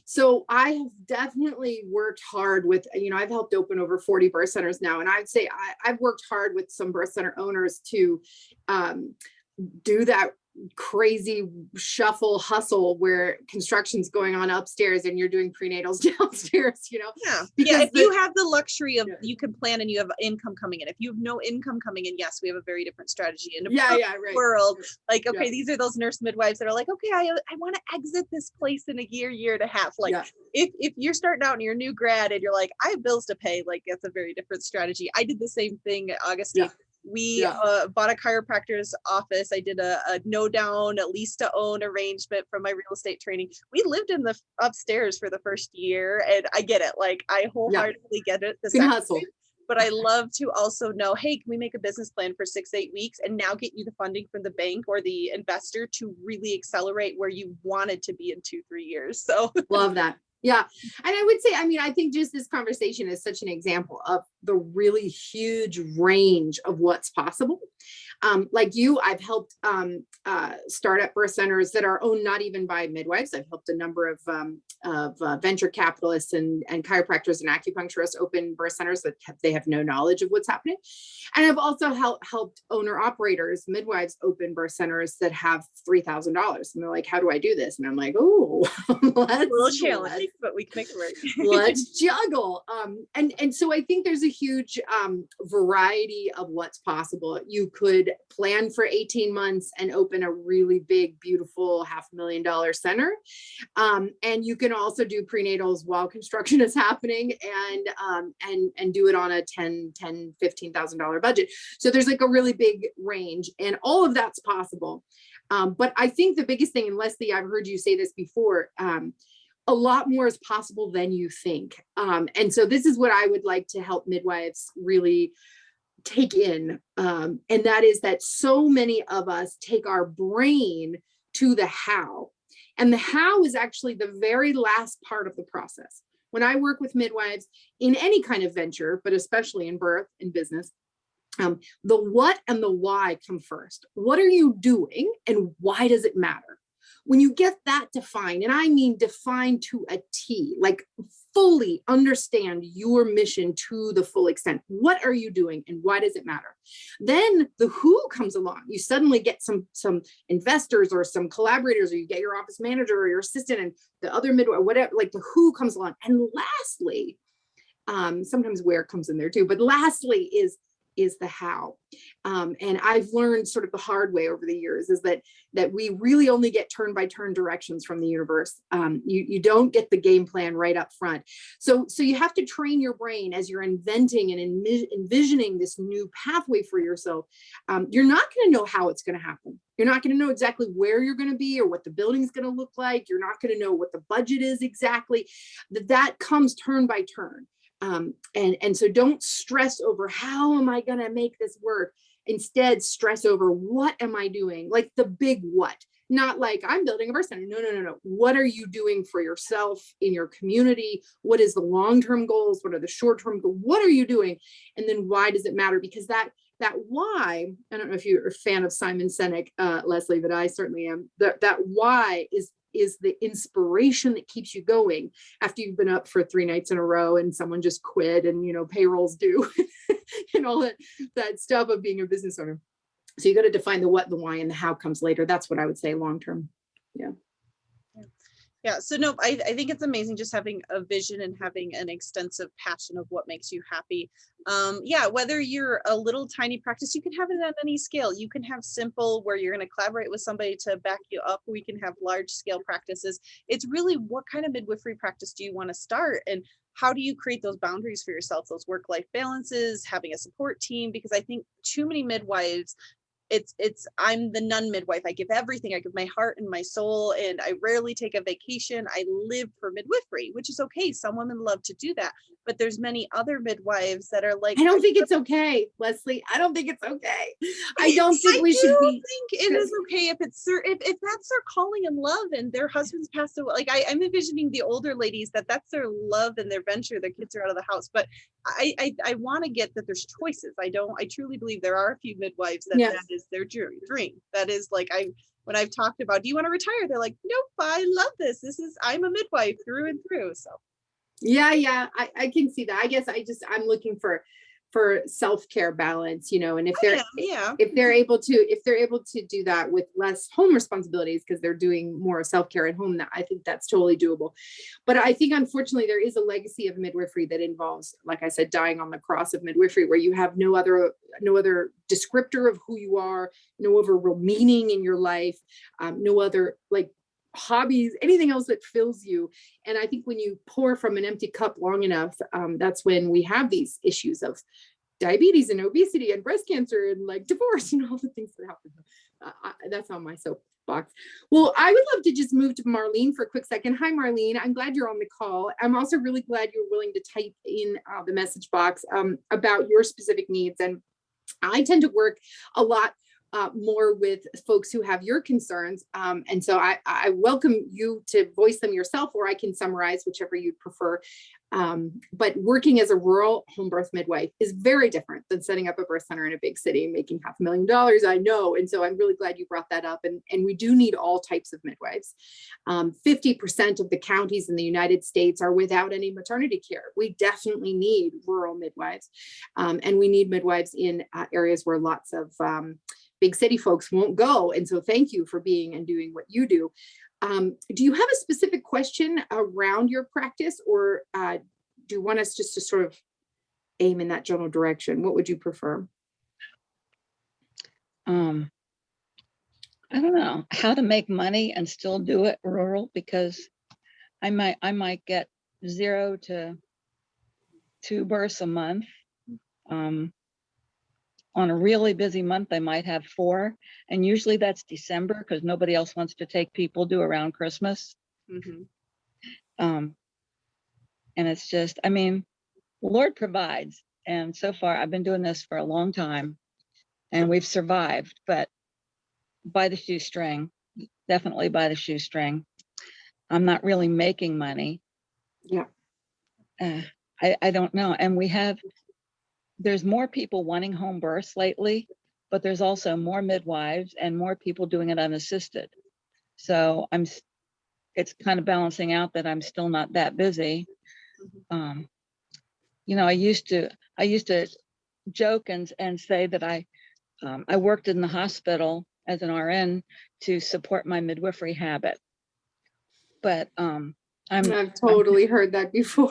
So I have definitely worked hard with, I've helped open over 40 birth centers now. And I'd say I've worked hard with some birth center owners to do that crazy shuffle hustle where construction's going on upstairs and you're doing prenatals downstairs, because if you have the luxury of you can plan and you have income coming in. If you have no income coming in, yes, we have a very different strategy. In a world, like, okay, these are those nurse midwives that are like, okay, I want to exit this place in a year and a half. Like if you're starting out and you're a new grad and you're like, I have bills to pay, like that's a very different strategy. I did the same thing at Augustine. We bought a chiropractor's office. I did a no down, a lease to own arrangement from my real estate training. We lived in the upstairs for the first year, and I get it. Like I wholeheartedly get it. The hustle. But I love to also know, hey, can we make a business plan for 6-8 weeks and now get you the funding from the bank or the investor to really accelerate where you wanted to be in 2-3 years? So love that. Yeah. And I would say, I think just this conversation is such an example of the really huge range of what's possible. Like you, I've helped startup birth centers that are owned not even by midwives. I've helped a number of venture capitalists and chiropractors and acupuncturists open birth centers that they have no knowledge of what's happening. And I've also helped owner operators, midwives, open birth centers that have $3,000. And they're like, how do I do this? And I'm like, oh, a little challenging, but we can make it work. Let's juggle. And so I think there's a huge variety of what's possible. You could plan for 18 months and open a really big, beautiful $500,000 center. And you can also do prenatals while construction is happening and do it on a $15,000 budget. So there's like a really big range, and all of that's possible. But I think the biggest thing, and Leslie, I've heard you say this before, a lot more is possible than you think. And so this is what I would like to help midwives really take in. And that is that so many of us take our brain to the how. And the how is actually the very last part of the process. When I work with midwives in any kind of venture, but especially in birth and business, the what and the why come first. What are you doing and why does it matter? When you get that defined, and I mean defined to a T, like fully understand your mission to the full extent. What are you doing and why does it matter? Then the who comes along. You suddenly get some investors or some collaborators, or you get your office manager or your assistant and the other midwife, whatever, like the who comes along. And lastly, sometimes where comes in there too, but lastly is the how. And I've learned sort of the hard way over the years is that we really only get turn by turn directions from the universe. You don't get the game plan right up front. So you have to train your brain as you're inventing and envisioning this new pathway for yourself. You're not going to know how it's going to happen. You're not going to know exactly where you're going to be or what the building is going to look like. You're not going to know what the budget is exactly. That comes turn by turn. And so don't stress over how am I going to make this work? Instead, stress over what am I doing? Like the big what, not like I'm building a birth center. No. What are you doing for yourself in your community? What is the long-term goals? What are the short-term goals? What are you doing? And then why does it matter? Because that why, I don't know if you're a fan of Simon Sinek, Leslie, but I certainly am. That why is the inspiration that keeps you going after you've been up for 3 nights in a row and someone just quit and, payrolls due and all that stuff of being a business owner. So you got to define the what, the why, and the how comes later. That's what I would say long-term. Yeah. Yeah. So no, I think it's amazing just having a vision and having an extensive passion of what makes you happy. Whether you're a little tiny practice, you can have it at any scale. You can have simple where you're going to collaborate with somebody to back you up. We can have large scale practices. It's really what kind of midwifery practice do you want to start? And how do you create those boundaries for yourself, those work-life balances, having a support team? Because I think too many midwives, I'm the nun midwife. I give everything. I give my heart and my soul, and I rarely take a vacation. I live for midwifery, which is okay. Some women love to do that, but there's many other midwives that are like, I don't think it's okay, Leslie. I don't think it's okay. I don't think we should be. I think it is okay if that's their calling and love, and their husbands passed away. Like I'm envisioning the older ladies that's their love and their venture. Their kids are out of the house, but I want to get that there's choices. I truly believe there are a few midwives that Yes. that is their dream. That is like, when I've talked about, do you want to retire? They're like, nope, I love this. I'm a midwife through and through. So Yeah, I can see that. I guess I'm looking for self-care balance, and if yeah. they're able to do that with less home responsibilities because they're doing more self-care at home, that I think that's totally doable. But I think unfortunately there is a legacy of midwifery that involves, like I said, dying on the cross of midwifery, where you have no other descriptor of who you are, no other real meaning in your life, no other like hobbies, anything else that fills you. And I think when you pour from an empty cup long enough, that's when we have these issues of diabetes and obesity and breast cancer and like divorce and all the things that happen. That's on my soapbox. Well, I would love to just move to Marlene for a quick second. Hi, Marlene. I'm glad you're on the call. I'm also really glad you're willing to type in the message box about your specific needs. And I tend to work a lot more with folks who have your concerns. And so I welcome you to voice them yourself, or I can summarize, whichever you'd prefer. But working as a rural home birth midwife is very different than setting up a birth center in a big city and making $500,000, I know. And so I'm really glad you brought that up. And we do need all types of midwives. 50% of the counties in the United States are without any maternity care. We definitely need rural midwives. And we need midwives in areas where lots of big city folks won't go. And so thank you for being and doing what you do. Do you have a specific question around your practice, or do you want us just to sort of aim in that general direction? What would you prefer? I don't know how to make money and still do it rural, because I might get 0 to 2 births a month. On a really busy month, I might have 4. And usually that's December, because nobody else wants to take people due around Christmas. Mm-hmm. And it's just, I mean, the Lord provides. And so far, I've been doing this for a long time and we've survived, but by the shoestring, definitely by the shoestring. I'm not really making money. Yeah. I don't know. And there's more people wanting home births lately, but there's also more midwives and more people doing it unassisted. So it's kind of balancing out that I'm still not that busy. I used to joke and say that I worked in the hospital as an RN to support my midwifery habit. But I've totally heard that before.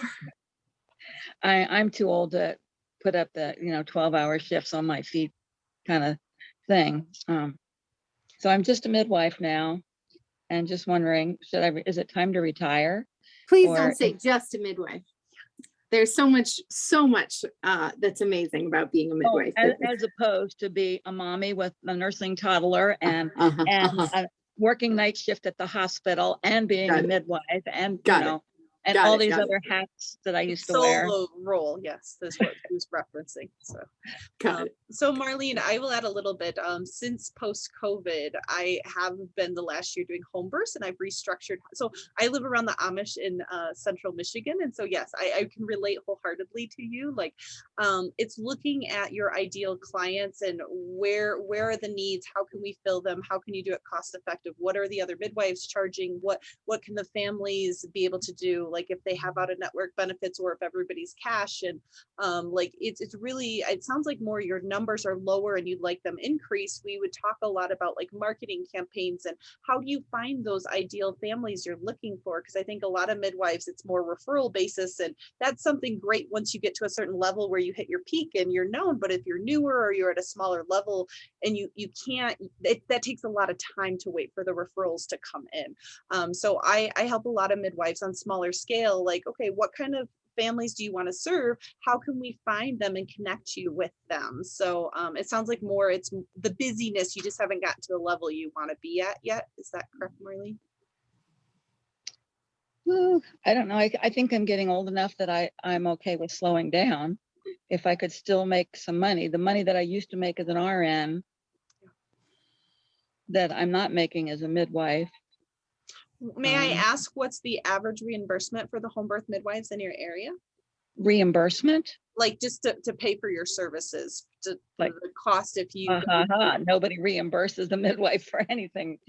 I'm too old to put up the 12-hour shifts on my feet kind of thing. So I'm just a midwife now, and just wondering, is it time to retire? Please don't say just a midwife. There's so much that's amazing about being a midwife. As opposed to be a mommy with a nursing toddler and working night shift at the hospital and being a midwife and and all these other hats that I used to wear. Solo role, yes, that's what he was referencing. So Marlene, I will add a little bit. Since post-COVID, I have been the last year doing home births, and I've restructured. So I live around the Amish in central Michigan, and so yes, I can relate wholeheartedly to you. Like, it's looking at your ideal clients and where are the needs? How can we fill them? How can you do it cost effective? What are the other midwives charging? What can the families be able to do? Like if they have out of network benefits, or if everybody's cash, and like it's really, it sounds like more your numbers are lower and you'd like them increased. We would talk a lot about like marketing campaigns and how do you find those ideal families you're looking for, because I think a lot of midwives, it's more referral basis, and that's something great once you get to a certain level where you hit your peak and you're known. But if you're newer or you're at a smaller level and you can't, that takes a lot of time to wait for the referrals to come in. So I help a lot of midwives on smaller scale, like, okay, what kind of families do you want to serve? How can we find them and connect you with them? So it sounds like more it's the busyness, you just haven't gotten to the level you want to be at yet. Is that correct, Marlene? I don't know. I think I'm getting old enough that I'm okay with slowing down. If I could still make some money, the money that I used to make as an RN that I'm not making as a midwife. May I ask, what's the average reimbursement for the home birth midwives in your area? Reimbursement? Like just to pay for your services, Like, the cost if you nobody reimburses the midwife for anything.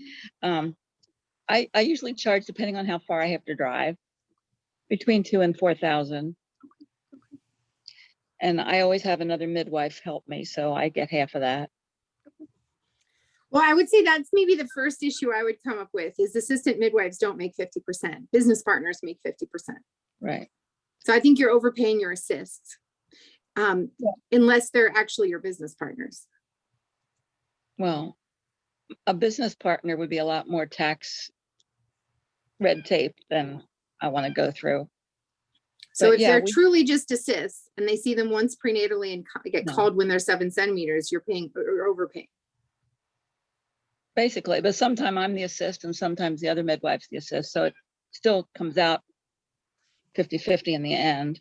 I usually charge, depending on how far I have to drive, between 2,000 and 4,000. And I always have another midwife help me, so I get half of that. Well, I would say that's maybe the first issue I would come up with is assistant midwives don't make 50%. Business partners make 50%. Right. So I think you're overpaying your assists, unless they're actually your business partners. Well, a business partner would be a lot more tax red tape than I want to go through. So But if yeah, they're truly just assists and they see them once prenatally and get No. called when they're 7 centimeters, you're paying or overpaying. basically, but sometimes I'm the assist and sometimes the other midwife's the assist. So it still comes out 50-50 in the end.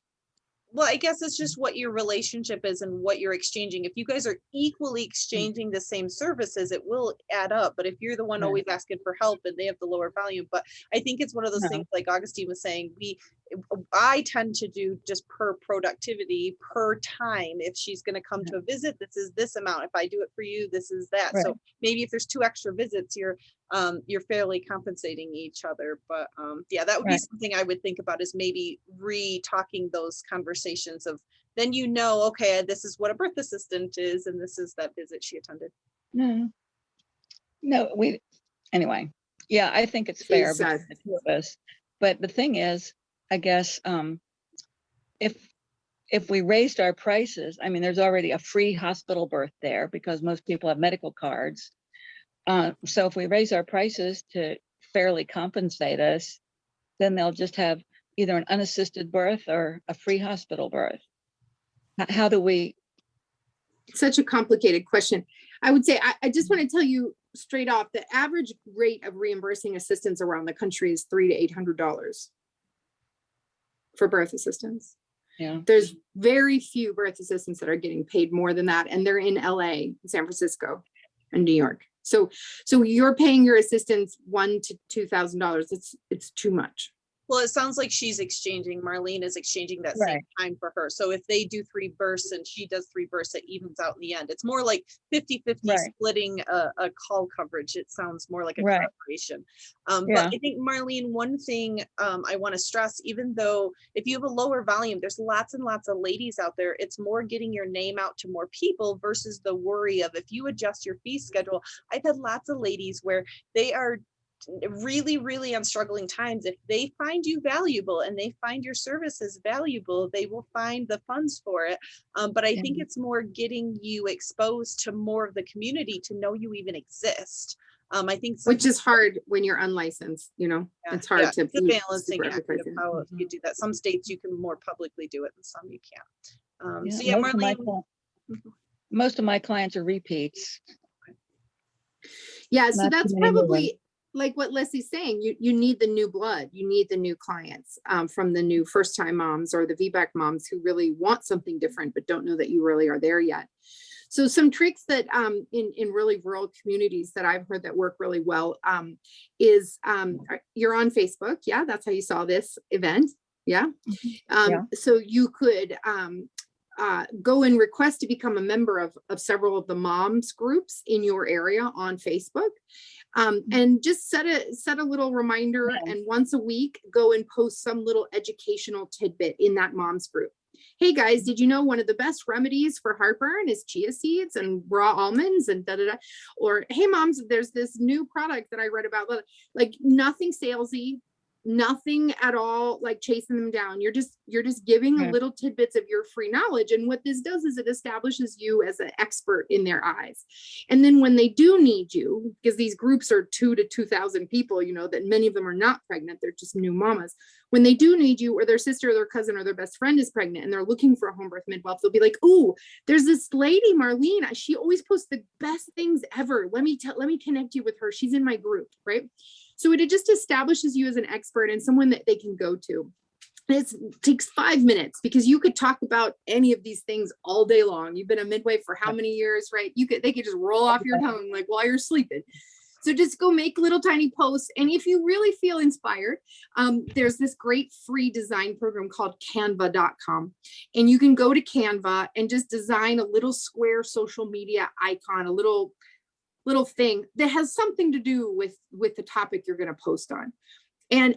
well, I guess it's just what your relationship is and what you're exchanging. If you guys are equally exchanging the same services, it will add up. But if you're the one Right. always asking for help and they have the lower volume, but I think it's one of those No. things like Augustine was saying, I tend to do just per productivity, per time. If she's going to come to a visit, this is this amount. If I do it for you, this is that. Right. So maybe if there's 2 extra visits, you're fairly compensating each other. But yeah, that would be Right. something I would think about, is maybe re-talking those conversations of, then okay, this is what a birth assistant is and this is that visit she attended. No, anyway, yeah, I think it's fair between the two of us. But the thing is, I guess, if we raised our prices, I mean, there's already a free hospital birth there because most people have medical cards. So if we raise our prices to fairly compensate us, then they'll just have either an unassisted birth or a free hospital birth. How do we? Such a complicated question. I would say, I just want to tell you straight off, the average rate of reimbursing assistants around the country is $300 to $800 for birth assistants. Yeah. There's very few birth assistants that are getting paid more than that. And they're in LA, San Francisco, and New York. So you're paying your assistants $1,000 to $2,000. It's too much. Well, it sounds like Marlene is exchanging that Right. same time for her. So if they do 3 bursts and she does 3 bursts, it evens out in the end. It's more like 50-50 Right. splitting a call coverage. It sounds more like a Right. collaboration. Yeah. But I think, Marlene, one thing I want to stress, even though if you have a lower volume, there's lots and lots of ladies out there. It's more getting your name out to more people versus the worry of, if you adjust your fee schedule. I've had lots of ladies where they are really, really on struggling times. If they find you valuable and they find your services valuable, they will find the funds for it. But I think it's more getting you exposed to more of the community to know you even exist. I think Which is hard when you're unlicensed, it's hard to the be balancing super act of advertising. how you do that. Some states you can more publicly do it and some you can't. Yeah, So yeah, Marlene. Most of my clients are repeats. Yeah, so Not that's too many new probably like what Leslie's saying. You need the new blood, you need the new clients from the new first-time moms or the VBAC moms who really want something different but don't know that you really are there yet. So some tricks that in really rural communities that I've heard that work really well is you're on Facebook. Yeah, that's how you saw this event. Yeah. So you could go and request to become a member of several of the moms groups in your area on Facebook. And just set a little reminder, and once a week go and post some little educational tidbit in that moms group. Hey guys, did you know one of the best remedies for heartburn is chia seeds and raw almonds and da da da? Or hey moms, there's this new product that I read about. Like nothing salesy, nothing at all like chasing them down. You're just giving little tidbits of your free knowledge. And what this does is it establishes you as an expert in their eyes. And then when they do need you, because these groups are 2,000 to 2,000 people, that many of them are not pregnant, they're just new mamas. When they do need you, or their sister or their cousin or their best friend is pregnant and they're looking for a home birth midwife, they'll be like, "Ooh, there's this lady, Marlene. She always posts the best things ever. Let me connect you with her. She's in my group," right? So it just establishes you as an expert and someone that they can go to. And it takes 5 minutes because you could talk about any of these things all day long. You've been a midwife for how many years, right? They could just roll off your tongue like while you're sleeping. So just go make little tiny posts. And if you really feel inspired, there's this great free design program called canva.com. And you can go to Canva and just design a little square social media icon, a little thing that has something to do with the topic you're going to post on. And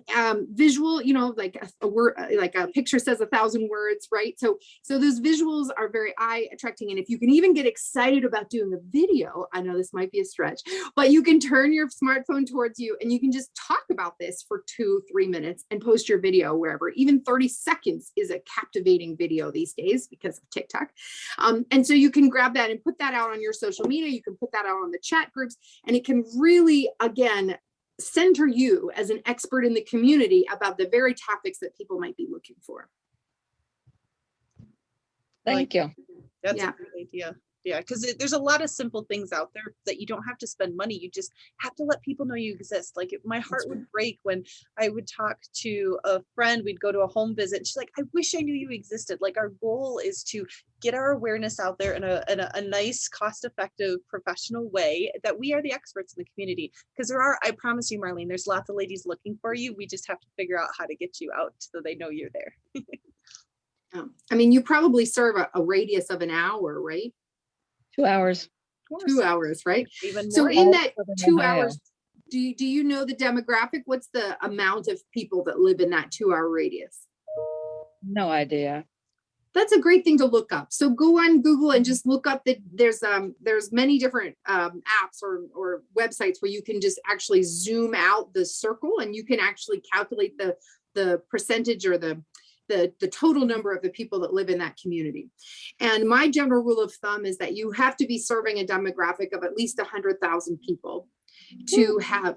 visual, like a word, like a picture says 1,000 words, right? So those visuals are very eye attracting. And if you can even get excited about doing a video, I know this might be a stretch, but you can turn your smartphone towards you and you can just talk about this for 2-3 minutes and post your video wherever. Even 30 seconds is a captivating video these days because of TikTok. And so you can grab that and put that out on your social media. You can put that out on the chat groups, and it can really, again, center you as an expert in the community about the very topics that people might be looking for. Thank you. That's a great idea. Yeah, because there's a lot of simple things out there that you don't have to spend money. You just have to let people know you exist. Like my heart would break when I would talk to a friend, we'd go to a home visit. And she's like, I wish I knew you existed. Like our goal is to get our awareness out there in a nice, cost-effective, professional way that we are the experts in the community. Because I promise you, Marlene, there's lots of ladies looking for you. We just have to figure out how to get you out so they know you're there. I mean, you probably serve a radius of an hour, right? 2 hours. 2 hours, right? Even so more. in that Southern 2 Ohio. hours, do you know the demographic? What's the amount of people that live in that 2 hour radius? No idea. That's a great thing to look up. So go on Google and just look up that there's many different apps or websites where you can just actually zoom out the circle and you can actually calculate the percentage or the total number of the people that live in that community. And my general rule of thumb is that you have to be serving a demographic of at least 100,000 people to have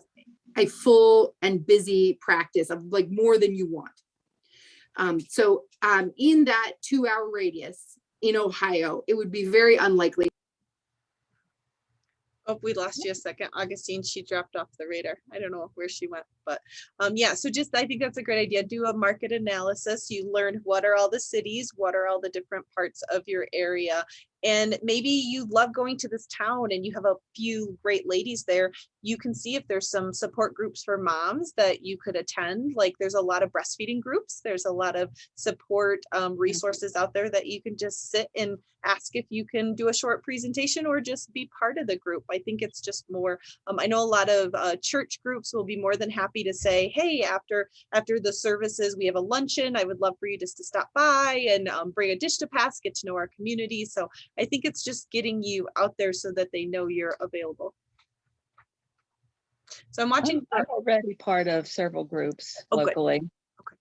a full and busy practice of like more than you want. So in that 2 hour radius in Ohio, it would be very unlikely. Oh, we lost you a second. Augustine, she dropped off the radar. I don't know where she went, but yeah, so I think that's a great idea. Do a market analysis. You learn what are all the cities, what are all the different parts of your area. And maybe you love going to this town and you have a few great ladies there. You can see if there's some support groups for moms that you could attend. Like there's a lot of breastfeeding groups. There's a lot of support resources out there that you can just sit and ask if you can do a short presentation or just be part of the group. I think it's just more, I know a lot of church groups will be more than happy to say, hey, after the services, we have a luncheon. I would love for you just to stop by and bring a dish to pass, get to know our community. So I think it's just getting you out there so that they know you're available. So I'm watching. I'm already part of several groups locally. Okay.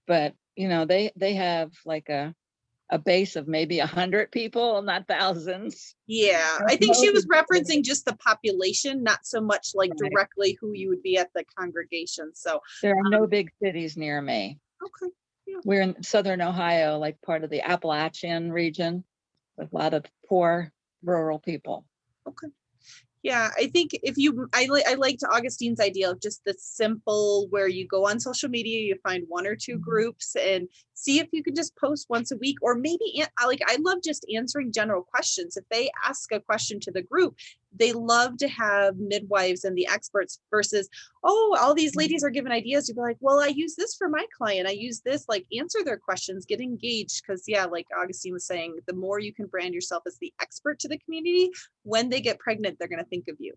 But they have like a base of maybe 100 people, not thousands. Yeah, I think she was referencing just the population, not so much like Right. directly who you would be at the congregation. So There are no big cities near me. okay. We're in Southern Ohio, like part of the Appalachian region, with a lot of poor rural people. Okay. Yeah, I think I liked Augustine's idea of just the simple where you go on social media, you find 1 or 2 groups and see if you can just post once a week, or maybe I love just answering general questions. If they ask a question to the group, they love to have midwives and the experts versus, oh, all these ladies are giving ideas. You'd be like, well, I use this for my client. I use this, like answer their questions, get engaged. Because yeah, like Augustine was saying, the more you can brand yourself as the expert to the community, when they get pregnant, they're going to think of you.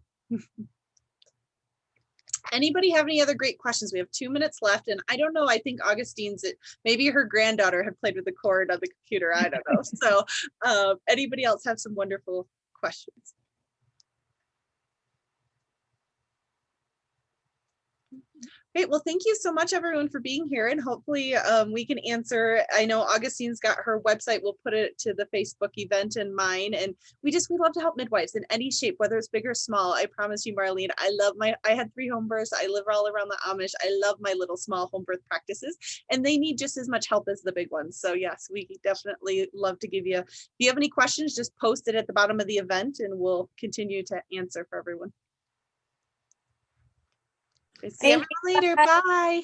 Anybody have any other great questions? We have 2 minutes left. And I don't know, I think Augustine's, maybe her granddaughter had played with the cord on the computer. I don't know. So anybody else have some wonderful questions? Great. Well, thank you so much, everyone, for being here. And hopefully we can answer. I know Augustine's got her website. We'll put it to the Facebook event and mine. And we love to help midwives in any shape, whether it's big or small. I promise you, Marlene, I had 3 home births. I live all around the Amish. I love my little small home birth practices, and they need just as much help as the big ones. So yes, we definitely love to give you, if you have any questions, just post it at the bottom of the event and we'll continue to answer for everyone. See you later. Bye.